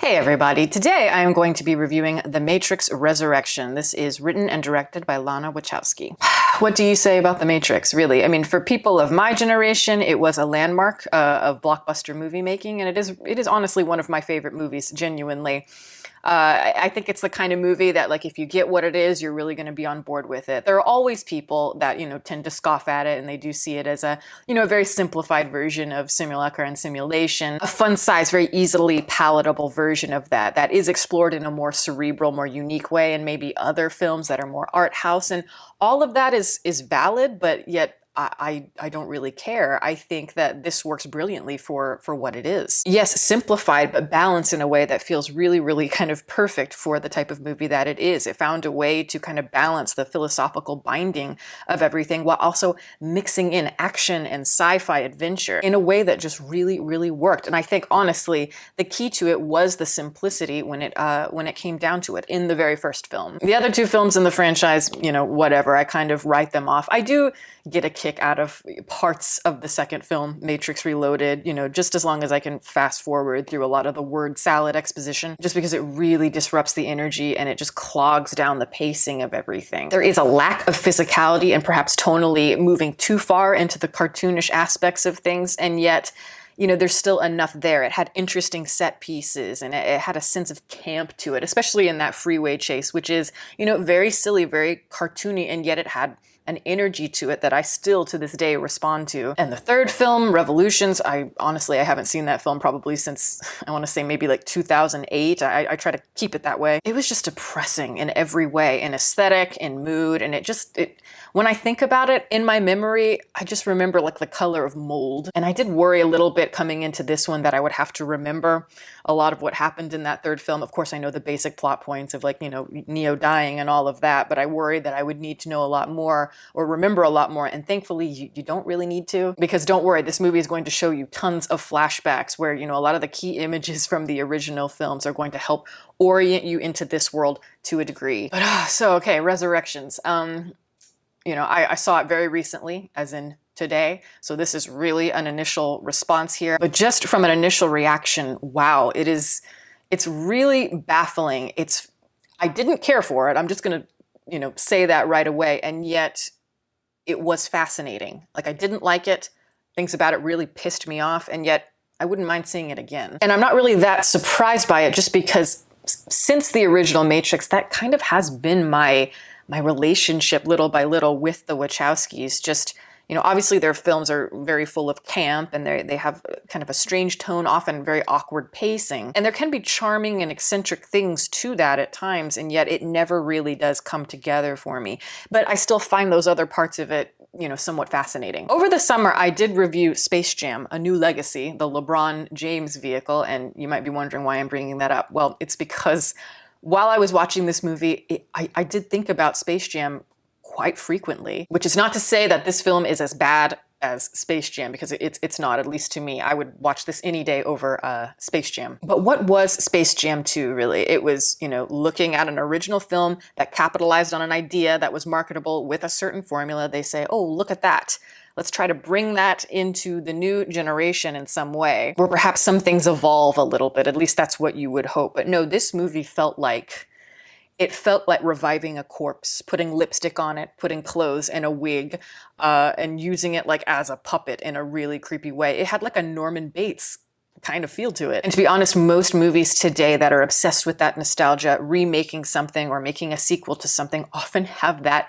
Hey everybody, today I am going to be reviewing The Matrix Resurrection. This is written and directed by Lana Wachowski. What do you say about The Matrix, really? I mean, for people of my generation, it was a landmark of blockbuster movie making, and it is honestly one of my favorite movies, genuinely. I think it's the kind of movie that, like, if you get what it is, you're really going to be on board with it. There are always people that, tend to scoff at it, and they do see it as a very simplified version of simulacra and simulation, a fun-sized, very easily palatable version of that is explored in a more cerebral, more unique way, and maybe other films that are more art house, and all of that is valid, but yet I don't really care. I think that this works brilliantly for what it is. Yes, simplified, but balanced in a way that feels really, really kind of perfect for the type of movie that it is. It found a way to kind of balance the philosophical binding of everything while also mixing in action and sci-fi adventure in a way that just really, really worked. And I think, honestly, the key to it was the simplicity when it came down to it in the very first film. The other two films in the franchise, whatever, I kind of write them off. I do get a kick out of parts of the second film, Matrix Reloaded, just as long as I can fast forward through a lot of the word salad exposition, just because it really disrupts the energy and it just clogs down the pacing of everything. There is a lack of physicality and perhaps tonally moving too far into the cartoonish aspects of things, and yet there's still enough there. It had interesting set pieces and it had a sense of camp to it, especially in that freeway chase, which is, very silly, very cartoony, and yet it had an energy to it that I still to this day respond to. And the third film, Revolutions, I haven't seen that film probably since, I want to say maybe like 2008. I try to keep it that way. It was just depressing in every way, in aesthetic, in mood, and when I think about it, in my memory, I just remember like the color of mold. And I did worry a little bit coming into this one that I would have to remember a lot of what happened in that third film. Of course, I know the basic plot points of Neo dying and all of that, but I worried that I would need to know a lot more or remember a lot more. And thankfully, you don't really need to, because don't worry, this movie is going to show you tons of flashbacks where, a lot of the key images from the original films are going to help orient you into this world to a degree. But okay, Resurrections. I saw it very recently, as in today, so this is really an initial response here. But just from an initial reaction, wow, it's really baffling. I didn't care for it. I'm just gonna, say that right away, and yet it was fascinating. Like, I didn't like it. Things about it really pissed me off, and yet I wouldn't mind seeing it again. And I'm not really that surprised by it, just because since the original Matrix, that kind of has been my relationship little by little with the Wachowskis. Just, obviously their films are very full of camp, and they have kind of a strange tone, often very awkward pacing. And there can be charming and eccentric things to that at times, and yet it never really does come together for me. But I still find those other parts of it, somewhat fascinating. Over the summer, I did review Space Jam: A New Legacy, the LeBron James vehicle, and you might be wondering why I'm bringing that up. Well, it's because while I was watching this movie, I did think about Space Jam quite frequently, which is not to say that this film is as bad as Space Jam, because it's not, at least to me. I would watch this any day over Space Jam. But what was Space Jam 2, really? It was, looking at an original film that capitalized on an idea that was marketable with a certain formula. They say, oh, look at that. Let's try to bring that into the new generation in some way, where perhaps some things evolve a little bit. At least that's what you would hope. But no, this movie felt like reviving a corpse, putting lipstick on it, putting clothes and a wig, and using it like as a puppet in a really creepy way. It had like a Norman Bates kind of feel to it. And to be honest, most movies today that are obsessed with that nostalgia, remaking something or making a sequel to something, often have that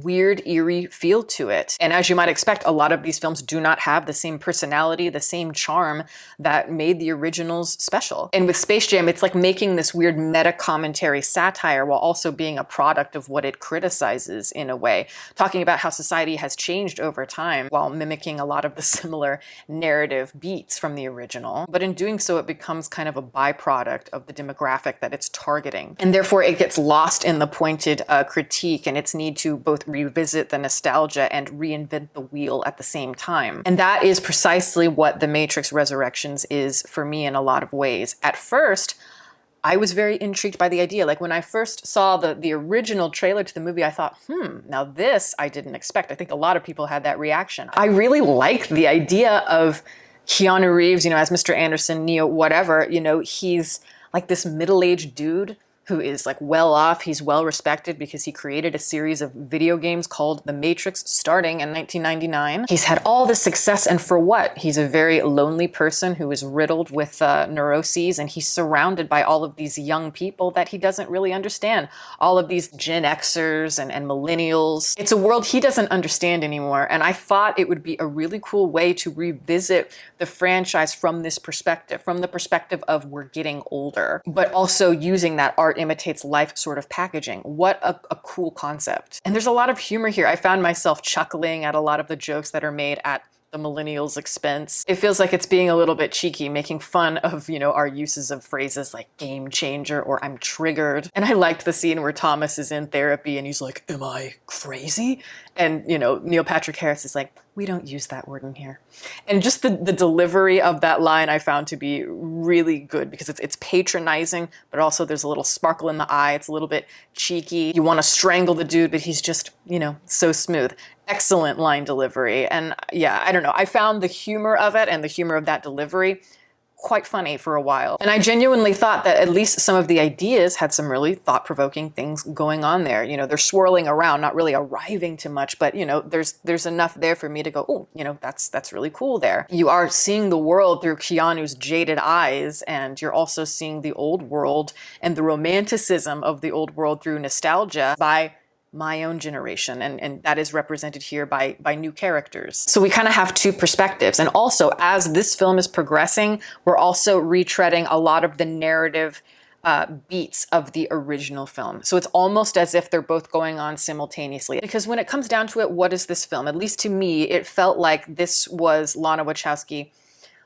weird, eerie feel to it. And as you might expect, a lot of these films do not have the same personality, the same charm that made the originals special. And with Space Jam, it's like making this weird meta-commentary satire while also being a product of what it criticizes in a way, talking about how society has changed over time while mimicking a lot of the similar narrative beats from the original. But in doing so, it becomes kind of a byproduct of the demographic that it's targeting. And therefore, it gets lost in the pointed critique and its need to both revisit the nostalgia and reinvent the wheel at the same time. And that is precisely what The Matrix Resurrections is for me in a lot of ways. At first, I was very intrigued by the idea. Like, when I first saw the original trailer to the movie, I thought, now this I didn't expect. I think a lot of people had that reaction. I really liked the idea of Keanu Reeves, as Mr. Anderson, Neo, whatever, he's like this middle-aged dude who is like well off. He's well respected because he created a series of video games called The Matrix starting in 1999. He's had all this success, and for what? He's a very lonely person who is riddled with neuroses, and he's surrounded by all of these young people that he doesn't really understand. All of these Gen Xers and millennials. It's a world he doesn't understand anymore, and I thought it would be a really cool way to revisit the franchise from this perspective, from the perspective of we're getting older, but also using that art imitates life sort of packaging. What a cool concept. And there's a lot of humor here. I found myself chuckling at a lot of the jokes that are made at the millennials' expense. It feels like it's being a little bit cheeky, making fun of, you know, our uses of phrases like game changer or I'm triggered. And I liked the scene where Thomas is in therapy and he's like, am I crazy? And, you know, Neil Patrick Harris is like, we don't use that word in here. And just the delivery of that line I found to be really good because it's patronizing, but also there's a little sparkle in the eye. It's a little bit cheeky. You want to strangle the dude, but he's just, you know, so smooth. Excellent line delivery. And yeah, I don't know. I found the humor of it and the humor of that delivery quite funny for a while. And I genuinely thought that at least some of the ideas had some really thought-provoking things going on there. You know, they're swirling around, not really arriving to much, but you know, there's enough there for me to go, oh, you know, that's really cool there. You are seeing the world through Keanu's jaded eyes, and you're also seeing the old world and the romanticism of the old world through nostalgia by my own generation, and that is represented here by new characters. So we kind of have two perspectives. And also, as this film is progressing, we're also retreading a lot of the narrative beats of the original film. So it's almost as if they're both going on simultaneously. Because when it comes down to it, what is this film? At least to me, it felt like this was Lana Wachowski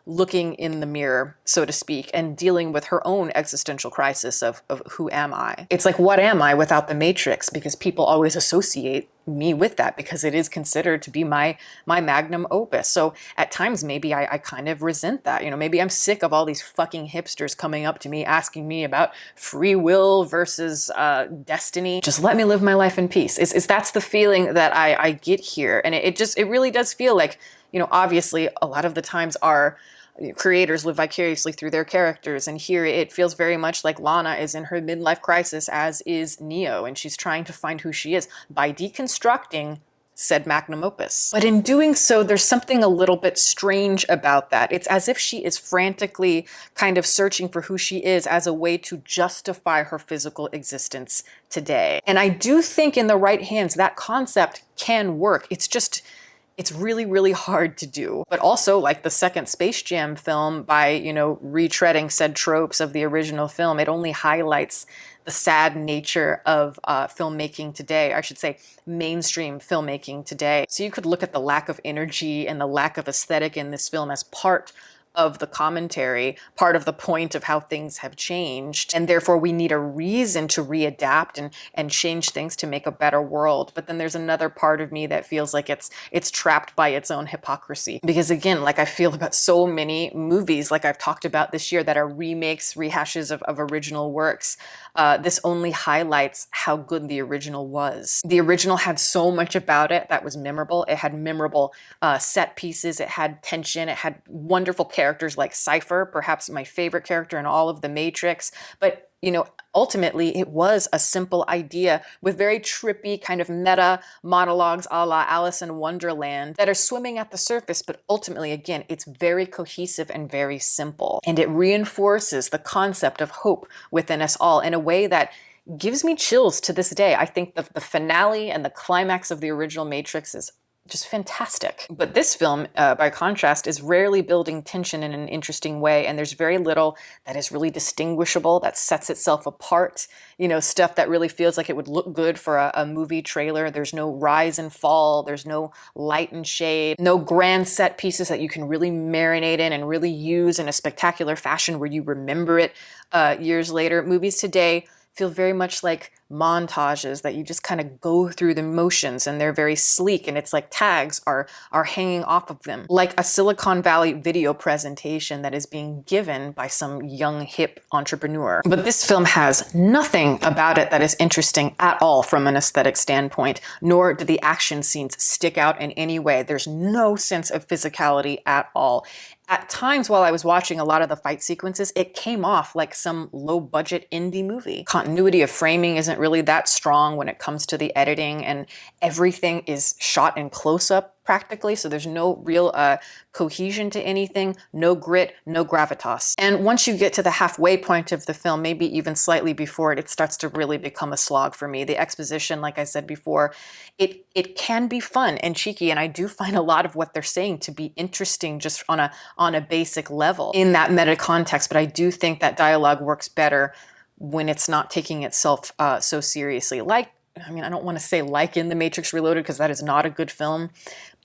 looking in the mirror, so to speak, and dealing with her own existential crisis of who am I? It's like, what am I without the Matrix? Because people always associate me with that because it is considered to be my magnum opus. So at times, maybe I kind of resent that. You know, maybe I'm sick of all these fucking hipsters coming up to me asking me about free will versus destiny. Just let me live my life in peace. That's the feeling that I get here. And it really does feel like, you know, obviously a lot of the times our creators live vicariously through their characters, and here it feels very much like Lana is in her midlife crisis, as is Neo, and she's trying to find who she is by deconstructing said magnum opus. But in doing so, there's something a little bit strange about that. It's as if she is frantically kind of searching for who she is as a way to justify her physical existence today. And I do think in the right hands, that concept can work. It's really, really hard to do. But also, like the second Space Jam film, by, you know, retreading said tropes of the original film, it only highlights the sad nature of filmmaking today, or I should say mainstream filmmaking today. So you could look at the lack of energy and the lack of aesthetic in this film as part of the commentary, part of the point of how things have changed, and therefore we need a reason to readapt and change things to make a better world. But then there's another part of me that feels like it's trapped by its own hypocrisy. Because again, like I feel about so many movies, like I've talked about this year, that are remakes, rehashes of original works, this only highlights how good the original was. The original had so much about it that was memorable. It had memorable set pieces, it had tension, it had wonderful characters like Cypher, perhaps my favorite character in all of The Matrix. But, you know, ultimately it was a simple idea with very trippy kind of meta monologues a la Alice in Wonderland that are swimming at the surface. But ultimately, again, it's very cohesive and very simple. And it reinforces the concept of hope within us all in a way that gives me chills to this day. I think the finale and the climax of the original Matrix is just fantastic. But this film, by contrast, is rarely building tension in an interesting way, and there's very little that is really distinguishable, that sets itself apart. You know, stuff that really feels like it would look good for a movie trailer. There's no rise and fall, there's no light and shade, no grand set pieces that you can really marinate in and really use in a spectacular fashion where you remember it years later. Movies today feel very much like montages that you just kind of go through the motions, and they're very sleek, and it's like tags are hanging off of them, like a Silicon Valley video presentation that is being given by some young hip entrepreneur. But this film has nothing about it that is interesting at all from an aesthetic standpoint, nor do the action scenes stick out in any way. There's no sense of physicality at all. At times while I was watching a lot of the fight sequences, it came off like some low-budget indie movie. Continuity of framing isn't really that strong when it comes to the editing, and everything is shot in close-up practically, so there's no real cohesion to anything, no grit, no gravitas. And once you get to the halfway point of the film, maybe even slightly before it, it starts to really become a slog for me. The exposition, like I said before, it can be fun and cheeky, and I do find a lot of what they're saying to be interesting just on a basic level in that meta context, but I do think that dialogue works better when it's not taking itself so seriously. I don't want to say like in The Matrix Reloaded, because that is not a good film,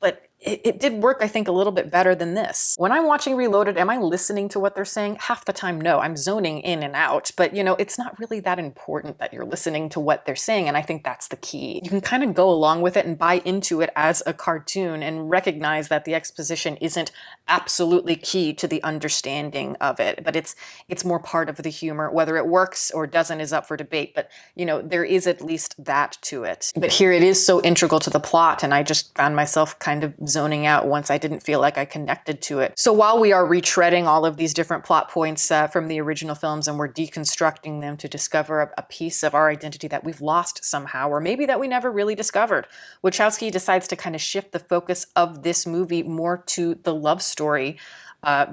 but it did work, I think, a little bit better than this. When I'm watching Reloaded, am I listening to what they're saying? Half the time, no. I'm zoning in and out, but it's not really that important that you're listening to what they're saying, and I think that's the key. You can kind of go along with it and buy into it as a cartoon and recognize that the exposition isn't absolutely key to the understanding of it, but it's more part of the humor. Whether it works or doesn't is up for debate, but there is at least that to it. But here it is so integral to the plot, and I just found myself kind of zoning out once I didn't feel like I connected to it. So while we are retreading all of these different plot points from the original films, and we're deconstructing them to discover a piece of our identity that we've lost somehow, or maybe that we never really discovered, Wachowski decides to kind of shift the focus of this movie more to the love story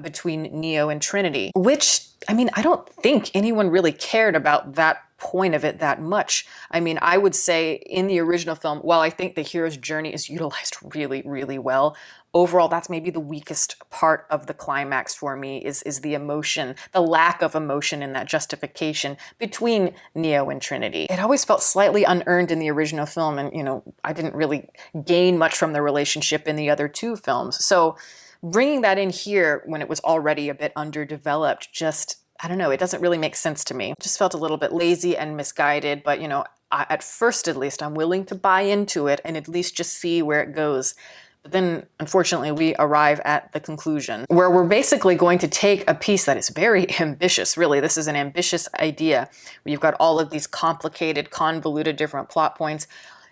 between Neo and Trinity, which, I don't think anyone really cared about that point of it that much. I would say in the original film, while I think the hero's journey is utilized really, really well, overall, that's maybe the weakest part of the climax for me is the emotion, the lack of emotion in that justification between Neo and Trinity. It always felt slightly unearned in the original film, and, I didn't really gain much from the relationship in the other two films. So bringing that in here when it was already a bit underdeveloped, I don't know, it doesn't really make sense to me. It just felt a little bit lazy and misguided, but at first at least, I'm willing to buy into it and at least just see where it goes. But then, unfortunately, we arrive at the conclusion where we're basically going to take a piece that is very ambitious, really. This is an ambitious idea where you've got all of these complicated, convoluted different plot points,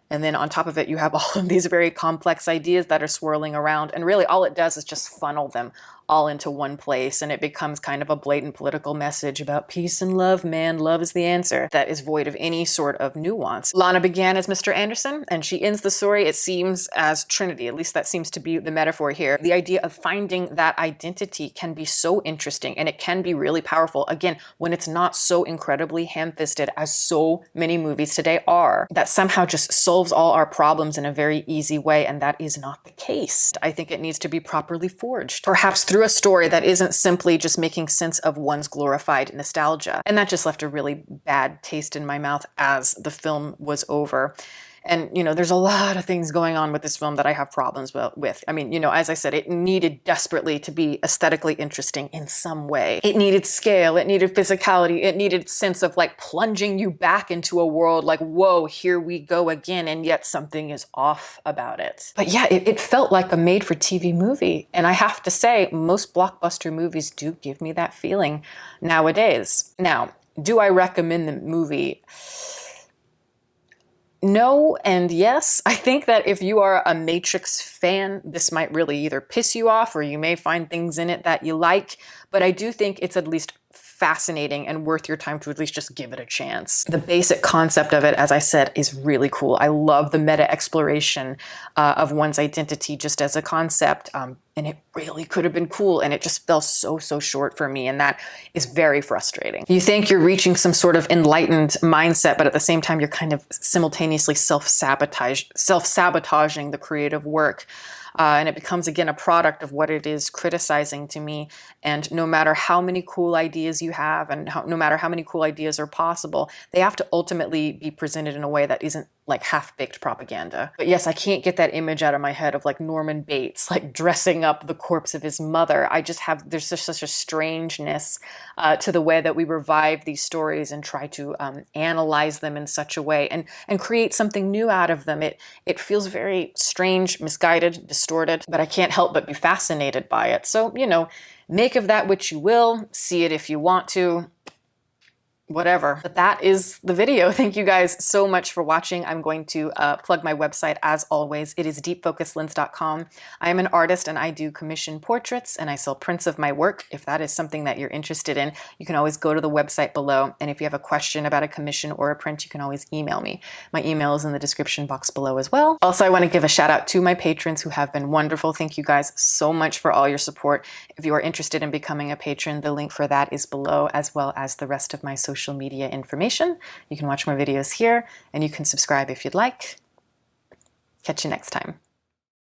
and then on top of it, you have all of these very complex ideas that are swirling around. And really all it does is just funnel them all into one place, and it becomes kind of a blatant political message about peace and love, man. Love is the answer. That is void of any sort of nuance. Lana began as Mr. Anderson, and she ends the story, it seems, as Trinity. At least that seems to be the metaphor here. The idea of finding that identity can be so interesting, and it can be really powerful, again, when it's not so incredibly ham-fisted as so many movies today are, that somehow just solves all our problems in a very easy way, and that is not the case. I think it needs to be properly forged, perhaps through a story that isn't simply just making sense of one's glorified nostalgia. And that just left a really bad taste in my mouth as the film was over. And, there's a lot of things going on with this film that I have problems with. As I said, it needed desperately to be aesthetically interesting in some way. It needed scale, it needed physicality, it needed sense of plunging you back into a world like, whoa, here we go again, and yet something is off about it. But yeah, it felt like a made-for-TV movie. And I have to say, most blockbuster movies do give me that feeling nowadays. Now, do I recommend the movie? No and yes. I think that if you are a Matrix fan, this might really either piss you off or you may find things in it that you like, but I do think it's at least fascinating and worth your time to at least just give it a chance. The basic concept of it, as I said, is really cool. I love the meta exploration of one's identity just as a concept, and it really could have been cool, and it just fell so short for me, and that is very frustrating. You think you're reaching some sort of enlightened mindset, but at the same time, you're kind of simultaneously self-sabotaging the creative work. And it becomes, again, a product of what it is criticizing to me. And no matter how many cool ideas you have, and no matter how many cool ideas are possible, they have to ultimately be presented in a way that isn't like half-baked propaganda. But yes, I can't get that image out of my head of like Norman Bates, like dressing up the corpse of his mother. There's just such a strangeness to the way that we revive these stories and try to analyze them in such a way and create something new out of them. It feels very strange, misguided, distorted, but I can't help but be fascinated by it. So, you know, make of that what you will, see it if you want to, whatever. But that is the video. Thank you guys so much for watching. I'm going to plug my website as always. It is deepfocuslens.com. I am an artist and I do commission portraits and I sell prints of my work. If that is something that you're interested in, you can always go to the website below. And if you have a question about a commission or a print, you can always email me. My email is in the description box below as well. Also, I want to give a shout out to my patrons who have been wonderful. Thank you guys so much for all your support. If you are interested in becoming a patron, the link for that is below, as well as the rest of my social media information. You can watch more videos here and you can subscribe if you'd like. Catch you next time.